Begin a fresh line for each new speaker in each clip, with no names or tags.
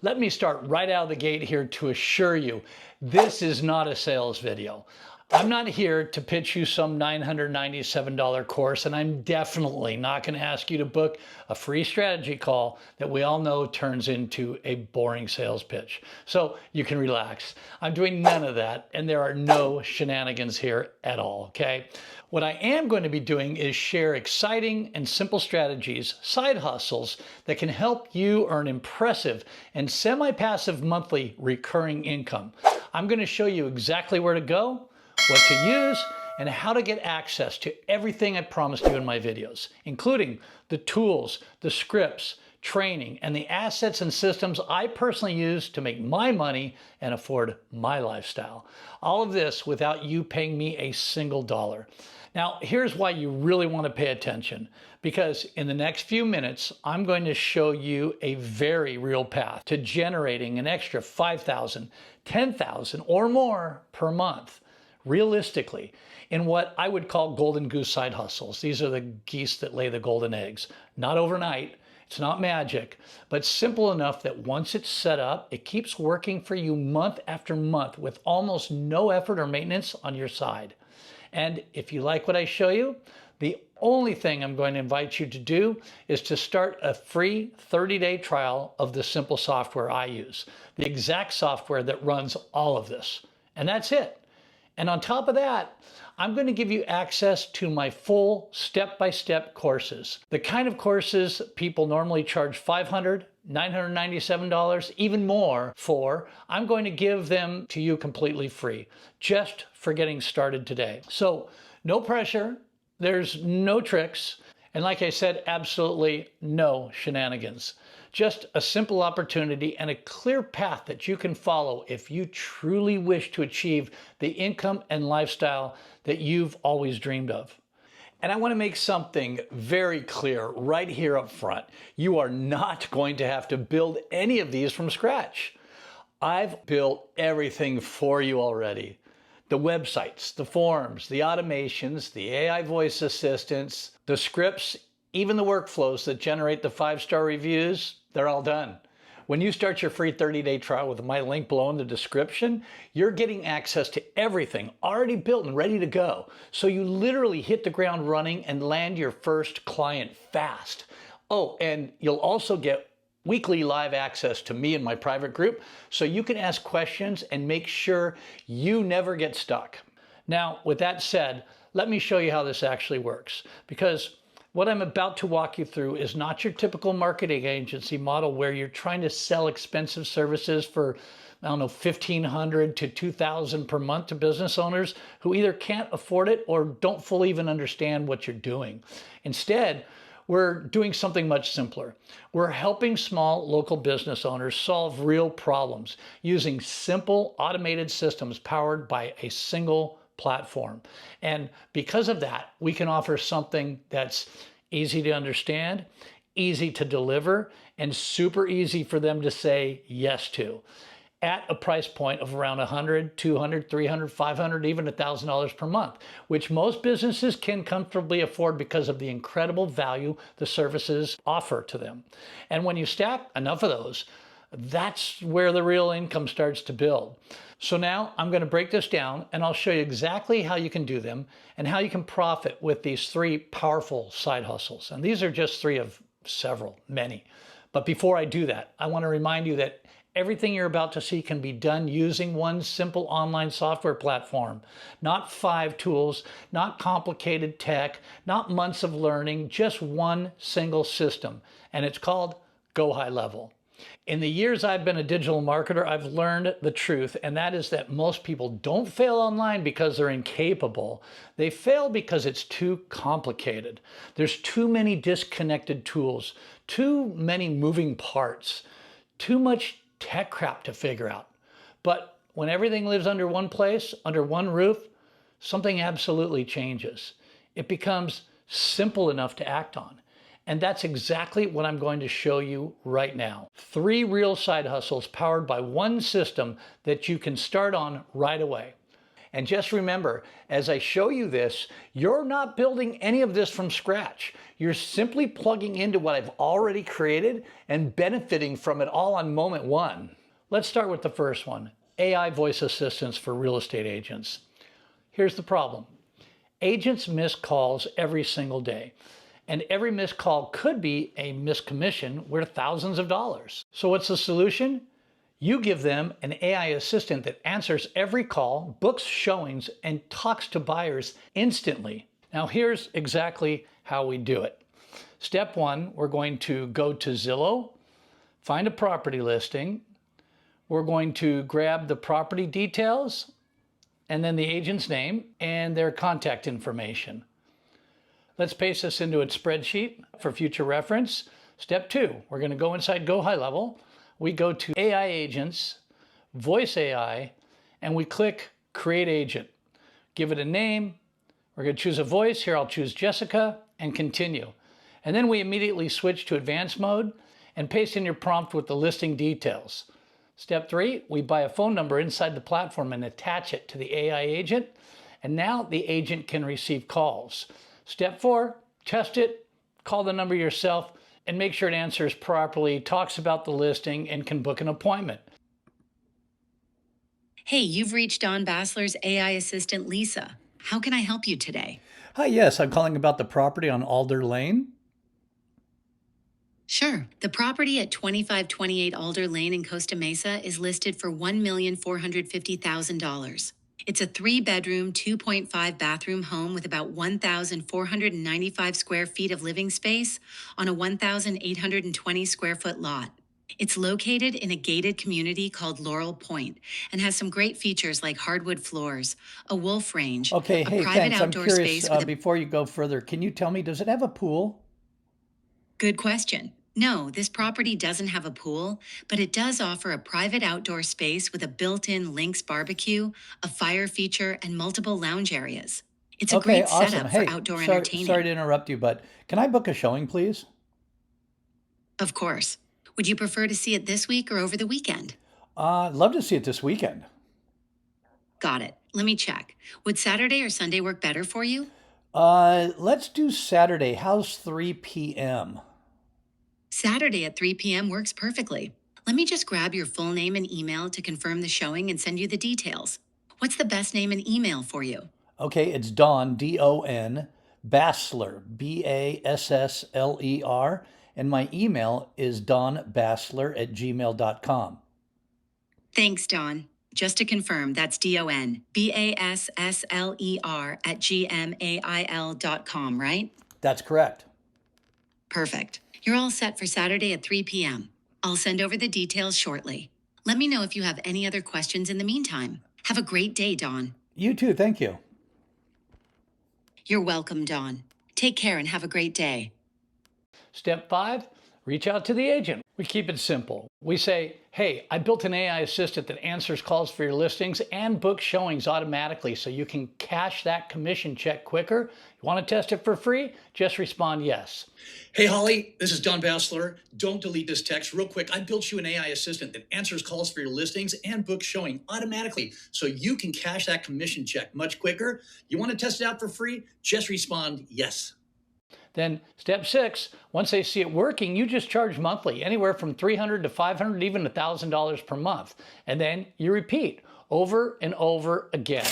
Let me start right out of the gate here to assure you, this is not a sales video. I'm not here to pitch you some $997 course, and I'm definitely not going to ask you to book a free strategy call that we all know turns into a boring sales pitch. So you can relax. I'm doing none of that, and there are no shenanigans here at all, okay? What I am going to be doing is share exciting and simple strategies, side hustles, that can help you earn impressive and semi-passive monthly recurring income. I'm going to show you exactly where to go, what to use, and how to get access to everything I promised you in my videos, including the tools, the scripts, training, and the assets and systems I personally use to make my money and afford my lifestyle. All of this without you paying me a single dollar. Now, here's why you really want to pay attention, because in the next few minutes, I'm going to show you a very real path to generating an extra $5,000, $10,000 or more per month, realistically, in what I would call golden goose side hustles. These are the geese that lay the golden eggs. Not overnight, it's not magic, but simple enough that once it's set up, it keeps working for you month after month with almost no effort or maintenance on your side. And if you like what I show you, the only thing I'm going to invite you to do is to start a free 30-day trial of the simple software I use, the exact software that runs all of this. And that's it. And on top of that, I'm going to give you access to my full step-by-step courses. The kind of courses people normally charge $500, $997, even more for, I'm going to give them to you completely free, just for getting started today. So no pressure, there's no tricks, and like I said, absolutely no shenanigans. Just a simple opportunity and a clear path that you can follow if you truly wish to achieve the income and lifestyle that you've always dreamed of. And I want to make something very clear right here up front. You are not going to have to build any of these from scratch. I've built everything for you already. The websites, the forms, the automations, the AI voice assistants, the scripts, even the workflows that generate the 5-star reviews, they're all done. When you start your free 30-day trial with my link below in the description, you're getting access to everything already built and ready to go. So you literally hit the ground running and land your first client fast. Oh, and you'll also get weekly live access to me and my private group, so you can ask questions and make sure you never get stuck. Now, with that said, let me show you how this actually works, because what I'm about to walk you through is not your typical marketing agency model where you're trying to sell expensive services for, I don't know, $1,500 to $2,000 per month to business owners who either can't afford it or don't fully even understand what you're doing. Instead, we're doing something much simpler. We're helping small local business owners solve real problems using simple automated systems powered by a single platform. And because of that, we can offer something that's easy to understand, easy to deliver, and super easy for them to say yes to, at a price point of around $100, $200, $300, $500, even $1,000 per month, which most businesses can comfortably afford because of the incredible value the services offer to them. And when you stack enough of those, that's where the real income starts to build. So now I'm going to break this down and I'll show you exactly how you can do them and how you can profit with these 3 powerful side hustles. And these are just 3 of several, many. But before I do that, I want to remind you that everything you're about to see can be done using one simple online software platform. Not 5 tools, not complicated tech, not months of learning, just one single system. And it's called Go High Level. In the years I've been a digital marketer, I've learned the truth, and that is that most people don't fail online because they're incapable. They fail because it's too complicated. There's too many disconnected tools, too many moving parts, too much tech crap to figure out. But when everything lives under one place, under one roof, something absolutely changes. It becomes simple enough to act on. And that's exactly what I'm going to show you right now. 3 real side hustles powered by one system that you can start on right away. And just remember, as I show you this, you're not building any of this from scratch. You're simply plugging into what I've already created and benefiting from it all on moment one. Let's start with the first one, AI voice assistants for real estate agents. Here's the problem. Agents miss calls every single day, and every missed call could be a missed commission worth thousands of dollars. So what's the solution? You give them an AI assistant that answers every call, books showings, and talks to buyers instantly. Now here's exactly how we do it. Step one, we're going to go to Zillow, find a property listing. We're going to grab the property details and then the agent's name and their contact information. Let's paste this into a spreadsheet for future reference. Step two, we're going to go inside Go High Level. We go to AI Agents, Voice AI, and we click Create Agent. Give it a name. We're going to choose a voice. Here I'll choose Jessica and continue. And then we immediately switch to advanced mode and paste in your prompt with the listing details. Step three, we buy a phone number inside the platform and attach it to the AI agent. And now the agent can receive calls. Step four, test it, call the number yourself, and make sure it answers properly, talks about the listing, and can book an appointment.
Hey, you've reached Don Bassler's AI assistant, Lisa. How can I help you today?
Hi, yes, I'm calling about the property on Alder Lane.
Sure. The property at 2528 Alder Lane in Costa Mesa is listed for $1,450,000. It's a 3-bedroom, 2.5 bathroom home with about 1,495 square feet of living space on a 1,820 square foot lot. It's located in a gated community called Laurel Point and has some great features like hardwood floors, a wolf range,
Okay,
a
hey,
private
thanks. I'm
outdoor
curious,
space with
before you go further, can you tell me, does it have a pool?
Good question. No, this property doesn't have a pool, but it does offer a private outdoor space with a built-in Lynx barbecue, a fire feature, and multiple lounge areas. It's a
Okay,
great
awesome.
setup
Hey,
for outdoor
sorry
entertaining.
to interrupt you, but can I book a showing, please?
Of course. Would you prefer to see it this week or over the weekend?
I'd love to see it this weekend.
Got it. Let me check. Would Saturday or Sunday work better for you?
Let's do Saturday. How's 3 p.m.?
Saturday at 3 p.m. works perfectly. Let me just grab your full name and email to confirm the showing and send you the details. What's the best name and email for you?
Okay, it's Don, D-O-N, Bassler, B-A-S-S-L-E-R, and my email is donbassler@gmail.com.
Thanks, Don. Just to confirm, that's DONBASSLER@gmail.com, right?
That's correct.
Perfect. You're all set for Saturday at 3 p.m. I'll send over the details shortly. Let me know if you have any other questions in the meantime. Have a great day, Don.
You too, thank you.
You're welcome, Don. Take care and have a great day.
Step five, reach out to the agent. We keep it simple. We say, hey, I built an AI assistant that answers calls for your listings and books showings automatically so you can cash that commission check quicker. You want to test it for free? Just respond yes.
Hey, Holly, this is Don Bassler. Don't delete this text. Real quick, I built you an AI assistant that answers calls for your listings and books showing automatically so you can cash that commission check much quicker. You want to test it out for free? Just respond yes.
Then step six, once they see it working, you just charge monthly, anywhere from $300 to $500, even $1,000 per month. And then you repeat over and over again.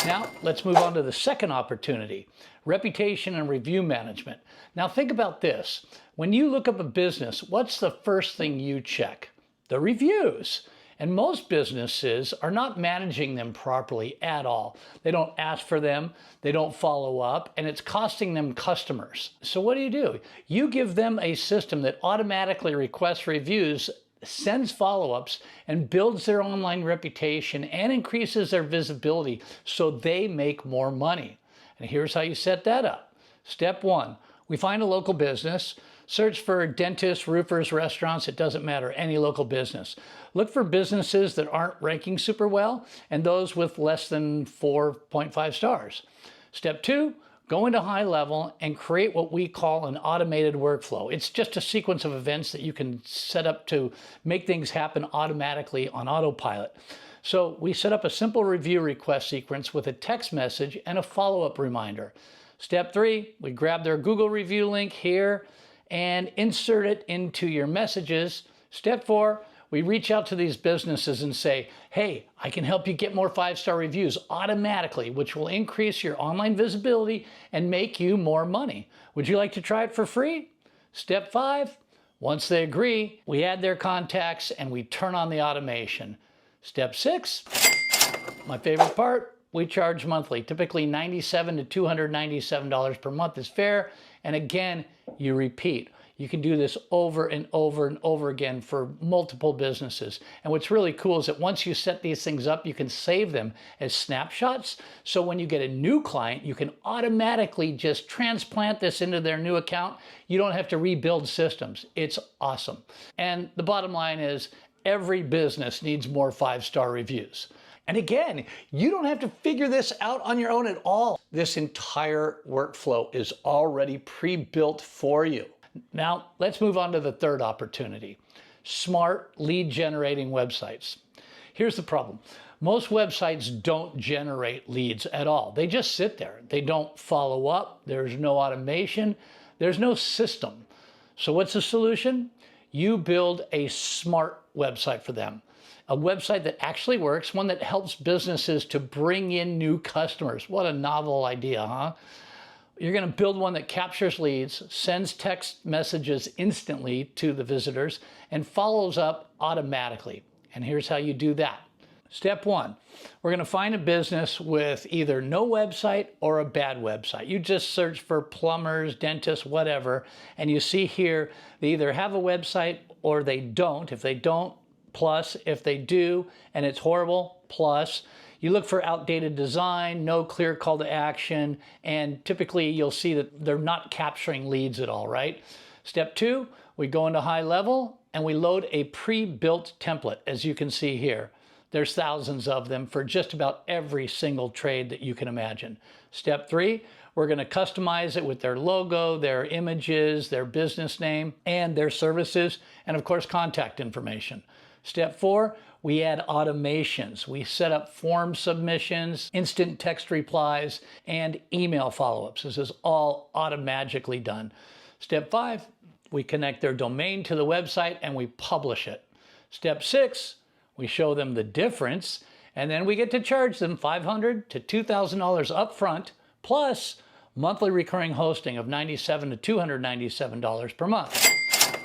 Now let's move on to the second opportunity, reputation and review management. Now think about this. When you look up a business, what's the first thing you check? The reviews. And most businesses are not managing them properly at all. They don't ask for them, they don't follow up, and it's costing them customers. So what do? You give them a system that automatically requests reviews, sends follow-ups, and builds their online reputation and increases their visibility so they make more money. And here's how you set that up. Step one, we find a local business. Search for dentists, roofers, restaurants, it doesn't matter, any local business. Look for businesses that aren't ranking super well and those with less than 4.5 stars. Step two, go into high level and create what we call an automated workflow. It's just a sequence of events that you can set up to make things happen automatically on autopilot. So we set up a simple review request sequence with a text message and a follow-up reminder. Step 3, we grab their Google review link here and insert it into your messages. Step 4, we reach out to these businesses and say, hey, I can help you get more 5-star reviews automatically, which will increase your online visibility and make you more money. Would you like to try it for free? Step 5, once they agree, we add their contacts and we turn on the automation. Step 6, my favorite part, we charge monthly. Typically $97 to $297 per month is fair. And again, you repeat. You can do this over and over and over again for multiple businesses. And what's really cool is that once you set these things up, you can save them as snapshots. So when you get a new client, you can automatically just transplant this into their new account. You don't have to rebuild systems. It's awesome. And the bottom line is every business needs more 5-star reviews. And again, you don't have to figure this out on your own at all. This entire workflow is already pre-built for you. Now, let's move on to the third opportunity, smart lead generating websites. Here's the problem. Most websites don't generate leads at all. They just sit there. They don't follow up. There's no automation. There's no system. So what's the solution? You build a smart website for them. A website that actually works, one that helps businesses to bring in new customers. What a novel idea, huh? You're going to build one that captures leads, sends text messages instantly to the visitors, and follows up automatically. And here's how you do that. Step 1, we're going to find a business with either no website or a bad website. You just search for plumbers, dentists, whatever, and you see here they either have a website or they don't. If they don't, plus. If they do and it's horrible, plus. You look for outdated design, no clear call to action, and typically you'll see that they're not capturing leads at all, right? Step 2, we go into high level and we load a pre-built template, as you can see here. There's thousands of them for just about every single trade that you can imagine. Step 3, we're going to customize it with their logo, their images, their business name, and their services, and of course contact information. Step 4, we add automations. We set up form submissions, instant text replies, and email follow-ups. This is all automatically done. Step 5, we connect their domain to the website and we publish it. Step 6, we show them the difference, and then we get to charge them $500 to $2,000 upfront, plus monthly recurring hosting of $97 to $297 per month.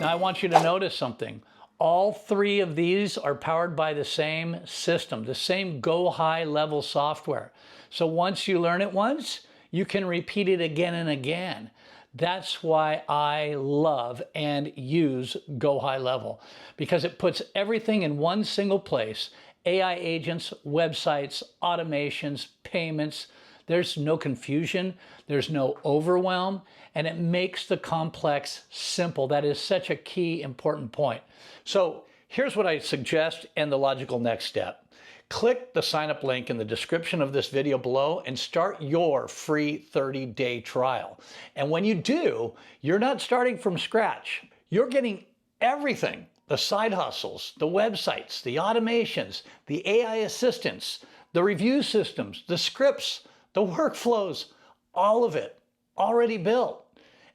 Now I want you to notice something. All 3 of these are powered by the same system, the same Go High level software. So once you learn it once, you can repeat it again and again. That's why I love and use Go High Level, because it puts everything in one single place. AI agents, websites, automations, payments. There's no confusion, there's no overwhelm, and it makes the complex simple. That is such a key important point. So here's what I suggest and the logical next step. Click the sign up link in the description of this video below and start your free 30-day trial. And when you do, you're not starting from scratch. You're getting everything. The side hustles, the websites, the automations, the AI assistants, the review systems, the scripts, the workflows, all of it already built.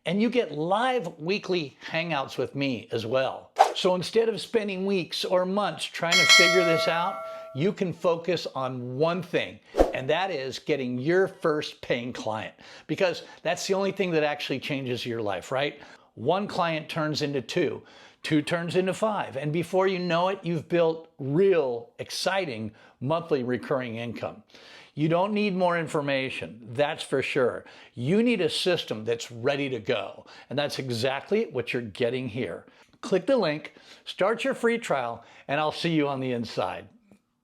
And you get live weekly hangouts with me as well. So instead of spending weeks or months trying to figure this out, you can focus on one thing, and that is getting your first paying client, because that's the only thing that actually changes your life, right? 1 client turns into 2, 2 turns into 5, and before you know it, you've built real, exciting monthly recurring income. You don't need more information, that's for sure. You need a system that's ready to go, and that's exactly what you're getting here. Click the link, start your free trial, and I'll see you on the inside.